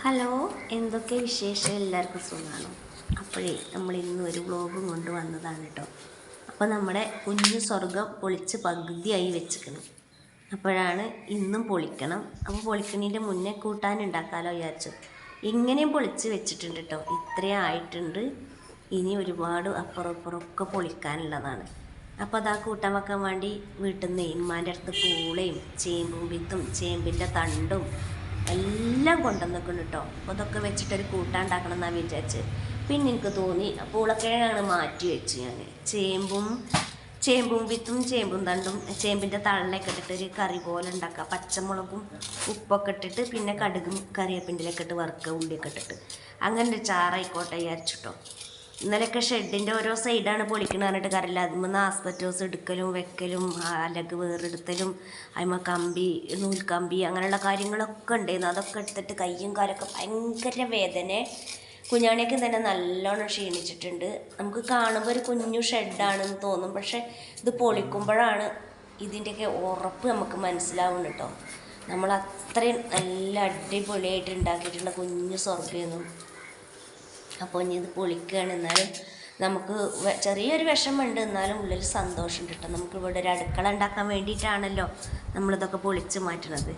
Hello, എന്തൊക്കെ വിശേഷം? എല്ലാവർക്കും സുഖമാണോ? അപ്പോഴേ നമ്മൾ ഇന്ന് ഒരു വ്ലോഗും കൊണ്ട് വന്നതാണ് കേട്ടോ. അപ്പോൾ നമ്മുടെ കുഞ്ഞു സ്വർഗം പൊളിച്ച് പകുതിയായി വെച്ചിക്കണം. അപ്പോഴാണ് ഇന്നും പൊളിക്കണം. അപ്പോൾ പൊളിക്കണതിൻ്റെ മുന്നേ കൂട്ടാനുണ്ടാക്കാമല്ലോ വിചാരിച്ചു. ഇങ്ങനെയും പൊളിച്ച് വെച്ചിട്ടുണ്ട് കേട്ടോ. ഇത്രയും ആയിട്ടുണ്ട്. ഇനി ഒരുപാട് അപ്പുറമൊക്കെ പൊളിക്കാനുള്ളതാണ്. അപ്പോൾ അതാ കൂട്ടാൻ വെക്കാൻ വേണ്ടി വീട്ടിൽ നിന്ന് ഇമ്മാൻ്റെ അടുത്ത് പൂളയും ചേമ്പും വിത്തും ചേമ്പിൻ്റെ തണ്ടും എല്ലാം കൊണ്ടുവന്നിട്ടുണ്ട് കേട്ടോ. അപ്പോൾ അതൊക്കെ വെച്ചിട്ടൊരു കൂട്ടാൻ ഉണ്ടാക്കണം എന്നാണ് വിചാരിച്ച്. പിന്നെ എനിക്ക് തോന്നി പൂളക്കിഴങ്ങാണ് മാറ്റി വെച്ച് ഞാൻ. ചേമ്പും വിത്തും ചേമ്പും തണ്ടും ചേമ്പിൻ്റെ തള്ളയൊക്കെ ഇട്ടിട്ടൊരു കറി പോലെ ഉണ്ടാക്കുക. പച്ചമുളകും ഉപ്പൊക്കെ ഇട്ടിട്ട് പിന്നെ കടുകും കറിവേപ്പിൻ്റെലൊക്കെ ഇട്ട് വറുക്കുക, ഉള്ളിയൊക്കെ ഇട്ടിട്ട് അങ്ങനെ ഒരു ചാറായിക്കോട്ടെ വിചാരിച്ചിട്ടോ. ഇന്നലെയൊക്കെ ഷെഡിൻ്റെ ഓരോ സൈഡാണ് പൊളിക്കണ പറഞ്ഞിട്ട് കാര്യമില്ല. അതിന്മേൽ ആസ്പെറ്റോസ് എടുക്കലും വെക്കലും അലക് വേറെടുത്തലും അതിന്മേൽ കമ്പി നൂൽക്കമ്പി അങ്ങനെയുള്ള കാര്യങ്ങളൊക്കെ ഉണ്ടായിരുന്നു. അതൊക്കെ എടുത്തിട്ട് കയ്യും കാലൊക്കെ ഭയങ്കര വേദന. കുഞ്ഞാണിയൊക്കെ തന്നെ നല്ലോണം ക്ഷീണിച്ചിട്ടുണ്ട്. നമുക്ക് കാണുമ്പോൾ ഒരു കുഞ്ഞു ഷെഡാണെന്ന് തോന്നും, പക്ഷേ ഇത് പൊളിക്കുമ്പോഴാണ് ഇതിൻ്റെയൊക്കെ ഉറപ്പ് നമുക്ക് മനസ്സിലാവും കേട്ടോ. നമ്മൾ അത്രയും നല്ല അടിപൊളിയായിട്ട് ഉണ്ടാക്കിയിട്ടുള്ള കുഞ്ഞു സ്വർഗ്ഗമൊന്നും. അപ്പോൾ ഇനി ഇത് പൊളിക്കുകയാണ്. എന്നാലും നമുക്ക് ചെറിയൊരു വിഷമമുണ്ട്, എന്നാലും ഉള്ളിൽ സന്തോഷമുണ്ട് കേട്ടോ. നമുക്കിവിടെ ഒരു അടുക്കള ഉണ്ടാക്കാൻ വേണ്ടിയിട്ടാണല്ലോ നമ്മളിതൊക്കെ പൊളിച്ച് മാറ്റണത്.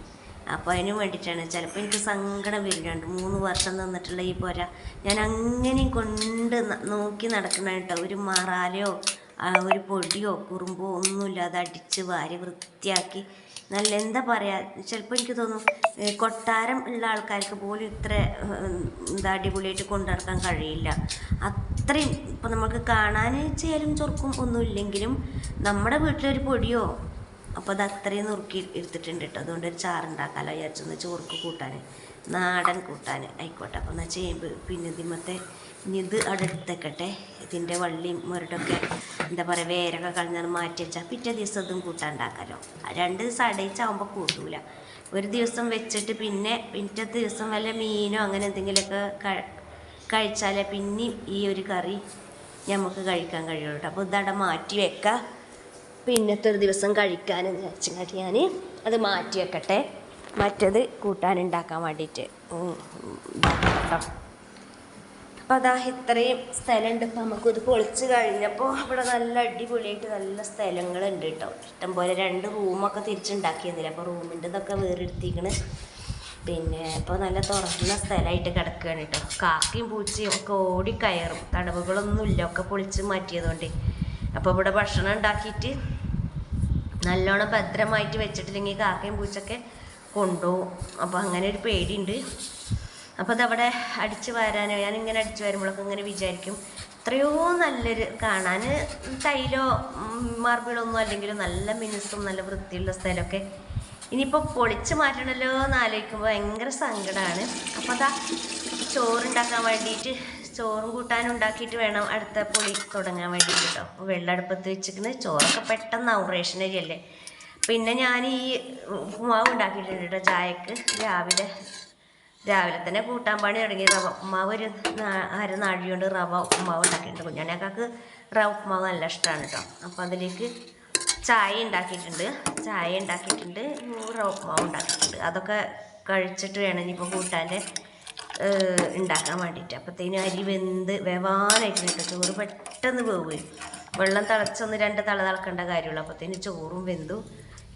അപ്പോൾ അതിന് വേണ്ടിയിട്ടാണ്. ചിലപ്പോൾ എനിക്ക് സങ്കടം വരുന്നുണ്ട്. 3 വർഷം നിന്നിട്ടുള്ള ഈ പോരാ ഞാൻ അങ്ങനെയും കൊണ്ട് നോക്കി നടക്കണം കേട്ടോ. ഒരു മറാലയോ ഒരു പൊടിയോ കുറുമ്പോ ഒന്നുമില്ലാതെ അടിച്ച് വാരി വൃത്തിയാക്കി നല്ല എന്താ പറയുക, ചിലപ്പോൾ എനിക്ക് തോന്നും കൊട്ടാരം ഉള്ള ആൾക്കാർക്ക് പോലും ഇത്ര അടിപൊളിയായിട്ട് കൊണ്ടു നടക്കാൻ കഴിയില്ല. അത്രയും ഇപ്പം നമുക്ക് കാണാൻ ചേലും ചൊറുക്കും ഒന്നുമില്ലെങ്കിലും നമ്മുടെ വീട്ടിലൊരു പൊടിയോ അപ്പോൾ അത് അത്രയും നുറുക്കി എടുത്തിട്ടുണ്ട് കേട്ടോ. അതുകൊണ്ട് ഒരു ചാറുണ്ടാക്കാമല്ലോ വിചാരിച്ചൊന്ന് ചോർക്ക് കൂട്ടാൻ, നാടൻ കൂട്ടാൻ ആയിക്കോട്ടെ. അപ്പോൾ എന്നാൽ ചേമ്പ് പിന്നെ ഇതിമത്തെ ഇനി ഇത് അവിടെ എടുത്തേക്കട്ടെ. ഇതിൻ്റെ വള്ളിയും മുരടൊക്കെ എന്താ പറയുക വേരൊക്കെ കളഞ്ഞാൽ മാറ്റി വെച്ചാൽ പിറ്റേ ദിവസം ഇതും കൂട്ടാനുണ്ടാക്കാമല്ലോ. 2 ദിവസം അടയിച്ചാകുമ്പോൾ കൂട്ടൂല. ഒരു ദിവസം വെച്ചിട്ട് പിന്നെ പിറ്റേ ദിവസം വല്ല മീനോ അങ്ങനെ എന്തെങ്കിലുമൊക്കെ കഴിച്ചാലേ പിന്നെയും ഈ ഒരു കറി നമുക്ക് കഴിക്കാൻ കഴിയുള്ളൂ കേട്ടോ. അപ്പോൾ ഇതവിടെ മാറ്റി വെക്കാം, പിന്നത്തെ ഒരു ദിവസം കഴിക്കാനെന്ന് വെച്ചാൽ ഞാൻ അത് മാറ്റി വെക്കട്ടെ. മറ്റത് കൂട്ടാനുണ്ടാക്കാൻ വേണ്ടിയിട്ട് കേട്ടോ. അപ്പോൾ അതാ ഇത്രയും സ്ഥലമുണ്ട്. ഇപ്പോൾ നമുക്കിത് പൊളിച്ച് കഴിഞ്ഞപ്പോൾ ഇവിടെ നല്ല അടിപൊളിയായിട്ട് നല്ല സ്ഥലങ്ങളുണ്ട് കേട്ടോ. ഇഷ്ടംപോലെ 2 റൂമൊക്കെ തിരിച്ചുണ്ടാക്കിയിരുന്നില്ല. അപ്പോൾ റൂമിൻ്റെ ഇതൊക്കെ വേറെടുത്തിരിക്കണ്. പിന്നെ ഇപ്പോൾ നല്ല തുറന്ന സ്ഥലമായിട്ട് കിടക്കുകയാണ് കേട്ടോ. കാക്കയും പൂച്ചയും ഒക്കെ ഓടിക്കയറും. തടവുകളൊന്നുമില്ല, ഒക്കെ പൊളിച്ച് മാറ്റിയതുകൊണ്ട്. അപ്പോൾ ഇവിടെ ഭക്ഷണം ഉണ്ടാക്കിയിട്ട് നല്ലോണം ഭദ്രമായിട്ട് വെച്ചിട്ടില്ലെങ്കിൽ കാക്കയും പൂച്ചൊക്കെ കൊണ്ടുപോകും. അപ്പോൾ അങ്ങനെ ഒരു പേടിയുണ്ട്. അപ്പോൾ അതവിടെ അടിച്ച് വാരാനോ ഞാനിങ്ങനെ അടിച്ച് വരുമ്പോഴൊക്കെ ഇങ്ങനെ വിചാരിക്കും എത്രയോ നല്ലൊരു കാണാൻ ടൈലോ മാർബിളോ ഒന്നും അല്ലെങ്കിലും നല്ല മിനുസും നല്ല വൃത്തിയുള്ള സ്ഥലമൊക്കെ ഇനിയിപ്പോൾ പൊളിച്ച് മാറ്റണമല്ലോ എന്ന് ആലോചിക്കുമ്പോൾ ഭയങ്കര സങ്കടമാണ്. അപ്പോൾ അതാ ചോറുണ്ടാക്കാൻ വേണ്ടിയിട്ട് ചോറും കൂട്ടാനും ഉണ്ടാക്കിയിട്ട് വേണം അടുത്ത പൊളി തുടങ്ങാൻ വേണ്ടിയിട്ട് കേട്ടോ. വെള്ളം അടുപ്പത്ത് വെച്ചിട്ട് ചോറൊക്കെ പെട്ടെന്നാവും, റേഷൻ അരിയല്ലേ. പിന്നെ ഞാൻ ഈ ഉപ്പുമാവ് ഉണ്ടാക്കിയിട്ടുണ്ട് കേട്ടോ ചായക്ക്. രാവിലെ തന്നെ കൂട്ടാൻ പണി തുടങ്ങി. റവ ഉപ്പുമാവ് ഒരു നാഴി കൊണ്ട് റവ ഉപ്പുമാവ് ഉണ്ടാക്കിയിട്ടുണ്ട്. കുഞ്ഞാണിയൊക്കെ റവ ഉപ്പുമാവ് നല്ല ഇഷ്ടമാണ് കേട്ടോ. അപ്പോൾ അതിലേക്ക് ചായ ഉണ്ടാക്കിയിട്ടുണ്ട്, റവ ഉപ്പുമാവ് ഉണ്ടാക്കിയിട്ടുണ്ട്. അതൊക്കെ കഴിച്ചിട്ട് വേണം ഇനിയിപ്പോൾ കൂട്ടാൻ്റെ ഉണ്ടാക്കാൻ വേണ്ടിയിട്ട്. അപ്പോഴത്തേനും അരി വേവാനായിട്ട് കേട്ടോ. ചോറ് പെട്ടെന്ന് വേവുകയും വെള്ളം തിളച്ചൊന്ന് 2 തള തിളക്കേണ്ട കാര്യമുള്ളൂ. അപ്പോഴത്തേനും ചോറും വെന്തു.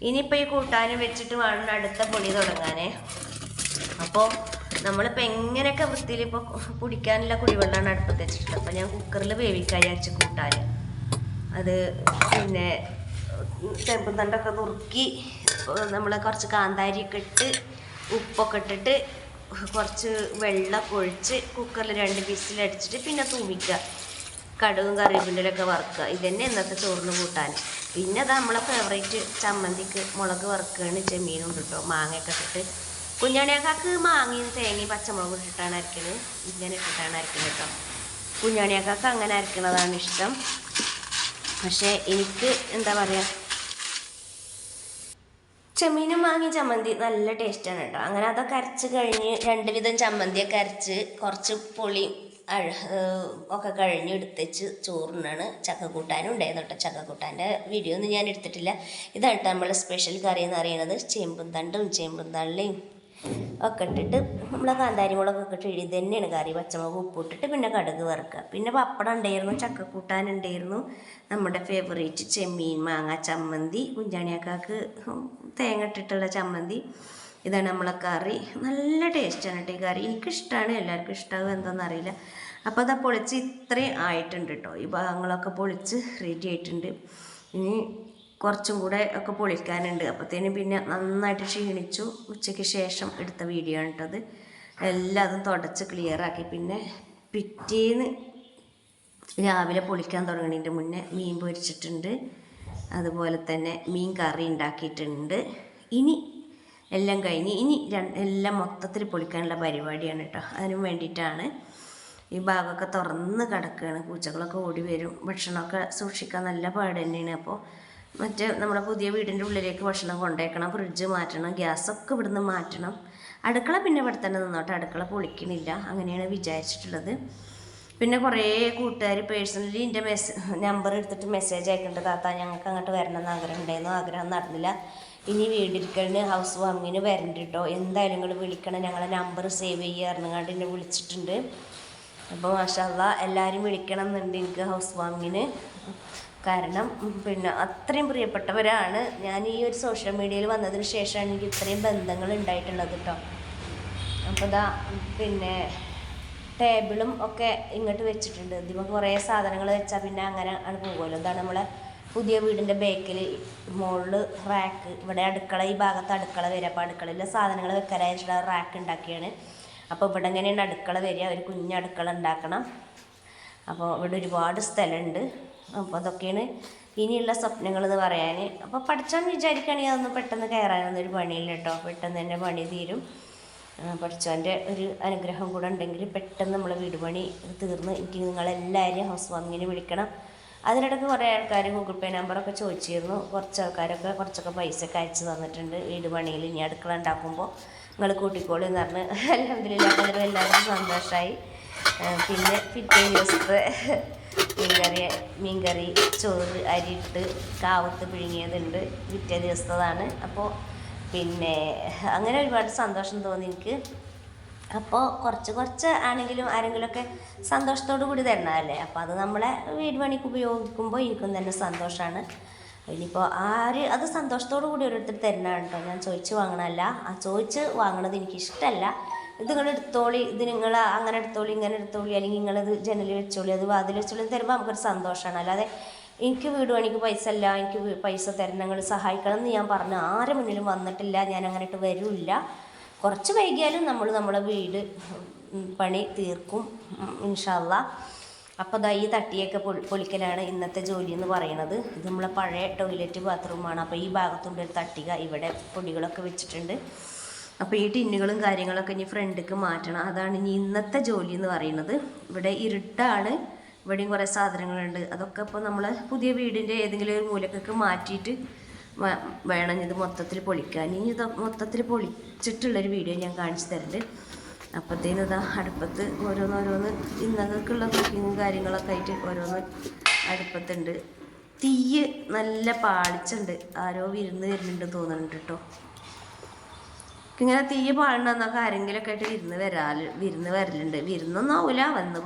ഇനിയിപ്പോൾ ഈ കൂട്ടാനും വെച്ചിട്ട് വേണം അടുത്ത പൊളി തുടങ്ങാനേ. അപ്പോൾ നമ്മളിപ്പോൾ എങ്ങനെയൊക്കെ വൃത്തിയിൽ ഇപ്പോൾ കുടിക്കാനുള്ള കുടിവെള്ളമാണ് അടുപ്പത്ത് വെച്ചിട്ടുള്ളത്. അപ്പോൾ ഞാൻ കുക്കറിൽ വേവിക്കാൻ വിചാരിച്ച് കൂട്ടാൻ. അത് പിന്നെ ചെമ്പും തണ്ടൊക്കെ നുറുക്കി നമ്മൾ കുറച്ച് കാന്താരിയൊക്കെ ഇട്ട് ഉപ്പൊക്കെ ഇട്ടിട്ട് കുറച്ച് വെള്ളം ഒഴിച്ച് കുക്കറിൽ 2 വിസിലടിച്ചിട്ട് പിന്നെ തൂമിക്കുക, കടുകും കറിവേപ്പിൻ്റെലൊക്കെ വറുക്കുക. ഇതന്നെ ഇന്നത്തെ ചോറിന് കൂട്ടാൻ. പിന്നെ അത് നമ്മളെ ഫേവറേറ്റ് ചമ്മന്തിക്ക് മുളക് വറുക്കുകയാണ്. ചെമ്മീനും കേട്ടോ, മാങ്ങയൊക്കെ ഇട്ടിട്ട്. കുഞ്ഞാണിയാക്കാക്ക് മാങ്ങയും തേങ്ങയും പച്ചമുളകും ഇട്ടിട്ടാണ് അരക്കുന്നത്. ഇങ്ങനെ ഇട്ടിട്ടാണ് അരക്കുന്നത് കേട്ടോ. കുഞ്ഞാണിയാക്കാക്ക് അങ്ങനെ അരക്കുന്നതാണ് ഇഷ്ടം. പക്ഷേ എനിക്ക് എന്താ പറയുക, ചെമ്മീനും മാങ്ങി ചമ്മന്തി നല്ല ടേസ്റ്റാണ് കേട്ടോ. അങ്ങനെ അതൊക്കെ അരച്ച് കഴിഞ്ഞ് 2 വിധം ചമ്മന്തിയൊക്കെ അരച്ച് കുറച്ച് പൊളി ഒക്കെ കഴിഞ്ഞ് എടുത്തേച്ച് ചോറിനാണ്. ചക്കക്കൂട്ടാനും ഉണ്ടായിരുന്നു കേട്ടോ. ചക്കക്കൂട്ടാൻ്റെ വീഡിയോ ഒന്നും ഞാൻ എടുത്തിട്ടില്ല. ഇതാണ് നമ്മൾ സ്പെഷ്യൽ കറി എന്ന് പറയുന്നത്. ചേമ്പും തണ്ടും ചേമ്പും തള്ളിയും ഒക്കെ ഇട്ടിട്ട് നമ്മളെ കാന്താരി മുളകൊക്കെ ഇട്ട് ഇത് തന്നെയാണ് കറി. പച്ചമുളക് ഉപ്പിട്ടിട്ട് പിന്നെ കടുക് വറുക്കുക. പിന്നെ പപ്പടം ഉണ്ടായിരുന്നു, ചക്കക്കൂട്ടാൻ ഉണ്ടായിരുന്നു, നമ്മുടെ ഫേവറേറ്റ് ചെമ്മീൻ മാങ്ങ ചമ്മന്തി, കുഞ്ചാണിയാക്കാക്ക് തേങ്ങ ഇട്ടിട്ടുള്ള ചമ്മന്തി. ഇതാണ് നമ്മളെ കറി. നല്ല ടേസ്റ്റാണ് കേട്ടോ ഈ കറി. എനിക്കിഷ്ടമാണ്, എല്ലാവർക്കും ഇഷ്ടമാകും എന്താണെന്നറിയില്ല. അപ്പോൾ അതാ പൊളിച്ച് ഇത്രയും ആയിട്ടുണ്ട് കേട്ടോ. ഈ ഭാഗങ്ങളൊക്കെ പൊളിച്ച് റെഡി ആയിട്ടുണ്ട്. ഇനി കുറച്ചും കൂടെ ഒക്കെ പൊളിക്കാനുണ്ട്. അപ്പോഴത്തേനും പിന്നെ നന്നായിട്ട് ക്ഷീണിച്ചു. ഉച്ചയ്ക്ക് ശേഷം എടുത്ത വീഡിയോ ആണ് കേട്ടത്. എല്ലാതും തുടച്ച് ക്ലിയറാക്കി. പിന്നെ പിറ്റേന്ന് രാവിലെ പൊളിക്കാൻ തുടങ്ങുന്നതിൻ്റെ മുന്നേ മീൻ പൊരിച്ചിട്ടുണ്ട്, അതുപോലെ തന്നെ മീൻ കറി ഉണ്ടാക്കിയിട്ടുണ്ട്. ഇനി എല്ലാം കഴിഞ്ഞ് ഇനി എല്ലാം മൊത്തത്തിൽ പൊളിക്കാനുള്ള പരിപാടിയാണ് കേട്ടോ. അതിനും വേണ്ടിയിട്ടാണ്. ഈ ഭാഗമൊക്കെ തുറന്ന് കിടക്കുകയാണ്, പൂച്ചകളൊക്കെ ഓടി വരും. ഭക്ഷണമൊക്കെ സൂക്ഷിക്കാൻ നല്ല പാട് തന്നെയാണ്. അപ്പോൾ മറ്റേ നമ്മുടെ പുതിയ വീടിൻ്റെ ഉള്ളിലേക്ക് ഭക്ഷണം കൊണ്ടുവയ്ക്കണം, ഫ്രിഡ്ജ് മാറ്റണം, ഗ്യാസൊക്കെ ഇവിടുന്ന് മാറ്റണം. അടുക്കള പിന്നെ ഇവിടെ തന്നെ നിന്നോട്ടെ, അടുക്കള പൊളിക്കണില്ല, അങ്ങനെയാണ് വിചാരിച്ചിട്ടുള്ളത്. പിന്നെ കുറേ കൂട്ടുകാർ പേഴ്സണലി എൻ്റെ നമ്പർ എടുത്തിട്ട് മെസ്സേജ് അയക്കുന്നുണ്ട്, താത്ത ഞങ്ങൾക്ക് അങ്ങോട്ട് വരണമെന്ന് ആഗ്രഹം ഉണ്ടായിരുന്നു, ആഗ്രഹം നടന്നില്ല, ഇനി വീടിരിക്കലിന് ഹൗസ് വാമിങ്ങിന് വരണ്ട കേട്ടോ, എന്തായാലും നിങ്ങൾ വിളിക്കണം, ഞങ്ങളെ നമ്പർ സേവ് ചെയ്യാറുണ്ട് എന്നെ വിളിച്ചിട്ടുണ്ട്. അപ്പോൾ മാഷാ അല്ലാഹ് എല്ലാവരും വിളിക്കണം എന്നുണ്ട് എനിക്ക് ഹൗസ് വാമിങ്ങിന്. കാരണം പിന്നെ അത്രയും പ്രിയപ്പെട്ടവരാണ്. ഞാൻ ഈ ഒരു സോഷ്യൽ മീഡിയയിൽ വന്നതിന് ശേഷമാണ് എനിക്ക് ഇത്രയും ബന്ധങ്ങൾ ഉണ്ടായിട്ടുള്ളത് കേട്ടോ. അപ്പോൾ ഇതാ പിന്നെ ടേബിളും ഒക്കെ ഇങ്ങോട്ട് വെച്ചിട്ടുണ്ട്. ഇതിപ്പോൾ കുറേ സാധനങ്ങൾ വെച്ചാൽ പിന്നെ അങ്ങനെ ആണ് പോകുമല്ലോ. ഇതാണ് നമ്മളെ പുതിയ വീടിൻ്റെ ബേക്കിൽ മുകളിൽ റാക്ക്, ഇവിടെ അടുക്കള, ഈ ഭാഗത്ത് അടുക്കള വരിക. അപ്പോൾ അടുക്കളയിലെ സാധനങ്ങൾ വെക്കാനായിട്ടുള്ള റാക്ക് ഉണ്ടാക്കിയാണ്. അപ്പോൾ ഇവിടെ എങ്ങനെയാണ് അടുക്കള വരിക, ഒരു കുഞ്ഞടുക്കള ഉണ്ടാക്കണം. അപ്പോൾ ഇവിടെ ഒരുപാട് സ്ഥലമുണ്ട്. അപ്പോൾ അതൊക്കെയാണ് ഇനിയുള്ള സ്വപ്നങ്ങൾ എന്ന് പറയാൻ. അപ്പോൾ പഠിച്ചാൽ വിചാരിക്കുകയാണെങ്കിൽ അതൊന്നും പെട്ടെന്ന് കയറാനൊന്നും ഒരു പണിയില്ല കേട്ടോ, പെട്ടെന്ന് തന്നെ പണി തീരും. പഠിച്ചവൻ്റെ ഒരു അനുഗ്രഹം കൂടെ ഉണ്ടെങ്കിൽ പെട്ടെന്ന് നമ്മളെ വീട് പണി തീർന്ന് എനിക്ക് നിങ്ങളെല്ലാവരും ഹൗസ് വാമിങ്ങിന് വിളിക്കണം. അതിനിടയ്ക്ക് കുറേ ആൾക്കാർ ഗൂഗിൾ പേ നമ്പറൊക്കെ ചോദിച്ചിരുന്നു. കുറച്ച് ആൾക്കാരൊക്കെ കുറച്ചൊക്കെ പൈസയൊക്കെ അയച്ച് തന്നിട്ടുണ്ട്. വീട് പണിയിൽ ഇനി അടുക്കള ഉണ്ടാക്കുമ്പോൾ നിങ്ങൾ കൂട്ടിക്കോളി എന്ന് പറഞ്ഞ് അൽഹംദുലില്ലാ അതിലും എല്ലാവർക്കും സന്തോഷമായി. പിന്നെ പിറ്റേ ദിവസത്തെ മീൻകറി ചോറ് അരിയിട്ട് കാവത്ത് പിഴുങ്ങിയതുണ്ട്, പിറ്റേ ദിവസത്തതാണ്. അപ്പോൾ പിന്നെ അങ്ങനെ ഒരുപാട് സന്തോഷം തോന്നി എനിക്ക്. അപ്പോൾ കുറച്ച് ആണെങ്കിലും ആരെങ്കിലുമൊക്കെ സന്തോഷത്തോടു കൂടി തരണമല്ലേ. അപ്പോൾ അത് നമ്മളെ വീട് പണിക്ക് ഉപയോഗിക്കുമ്പോൾ എനിക്കും തന്നെ സന്തോഷമാണ്. ഇനിയിപ്പോൾ അത് സന്തോഷത്തോടു കൂടി ഓരോരുത്തർ തരണമാണ് കേട്ടോ, ഞാൻ ചോദിച്ച് വാങ്ങണമല്ല. ആ ചോദിച്ച് വാങ്ങണത് എനിക്കിഷ്ടമല്ല. ഇത് നിങ്ങൾ എടുത്തോളി, ഇത് നിങ്ങൾ അങ്ങനെ എടുത്തോളി, ഇങ്ങനെ എടുത്തോളി, അല്ലെങ്കിൽ നിങ്ങളിത് ജനലിൽ വെച്ചോളി, അത് വാതിൽ വെച്ചോളി തരുമ്പോൾ നമുക്കൊരു സന്തോഷമാണ്. അല്ലാതെ എനിക്ക് വീട് പണിക്ക് പൈസ അല്ല, എനിക്ക് പൈസ തരണം, നിങ്ങൾ സഹായിക്കണം എന്ന് ഞാൻ പറഞ്ഞു ആരുടെ മുന്നിലും വന്നിട്ടില്ല. ഞാൻ അങ്ങനെയിട്ട് വരില്ല. കുറച്ച് വൈകിയാലും നമ്മളെ വീട് പണി തീർക്കും ഇൻഷാ അല്ലാഹ്. അപ്പോൾ ദാ ഈ തട്ടിയൊക്കെ പൊളിക്കലാണ് ഇന്നത്തെ ജോലി എന്ന് പറയുന്നത്. ഇത് നമ്മളെ പഴയ ടോയ്ലറ്റ് ബാത്റൂമാണ്. അപ്പോൾ ഈ ഭാഗത്തുണ്ട് ഒരു തട്ടിക, ഇവിടെ പൊടികളൊക്കെ വെച്ചിട്ടുണ്ട്. അപ്പോൾ ഈ ടിന്നുകളും കാര്യങ്ങളൊക്കെ ഇനി ഫ്രണ്ടിലേക്ക് മാറ്റണം. അതാണ് ഇനി ഇന്നത്തെ ജോലി എന്ന് പറയുന്നത്. ഇവിടെ ഇരുട്ടാണ്, ഇവിടെയും കുറേ സാധനങ്ങളുണ്ട്. അതൊക്കെ ഇപ്പോൾ നമ്മൾ പുതിയ വീടിൻ്റെ ഏതെങ്കിലും ഒരു മൂലക്കൊക്കെ മാറ്റിയിട്ട് വേണം ഇത് മൊത്തത്തിൽ പൊളിക്കാൻ. ഇനി ഇത് മൊത്തത്തിൽ പൊളിച്ചിട്ടുള്ളൊരു വീഡിയോ ഞാൻ കാണിച്ചു തരുന്നുണ്ട്. അപ്പോഴത്തേനും ഇതാ അടുപ്പത്ത് ഓരോന്നോരോന്ന് ഇന്നതൊക്കെയുള്ള കുക്കിങ്ങും കാര്യങ്ങളൊക്കെ ആയിട്ട് ഓരോന്ന് അടുപ്പത്തുണ്ട്. തീയ് നല്ല പാളിച്ചുണ്ട്, ആരോ വിരുന്ന് വരുന്നുണ്ട് തോന്നുന്നുണ്ട് കേട്ടോ. ഇങ്ങനെ തീയ് പാളണമെന്നൊക്കെ ആരെങ്കിലുമൊക്കെ ആയിട്ട് വിരുന്ന് വരലുണ്ട്. വിരുന്നൊന്നും ആവില്ല, വന്ന്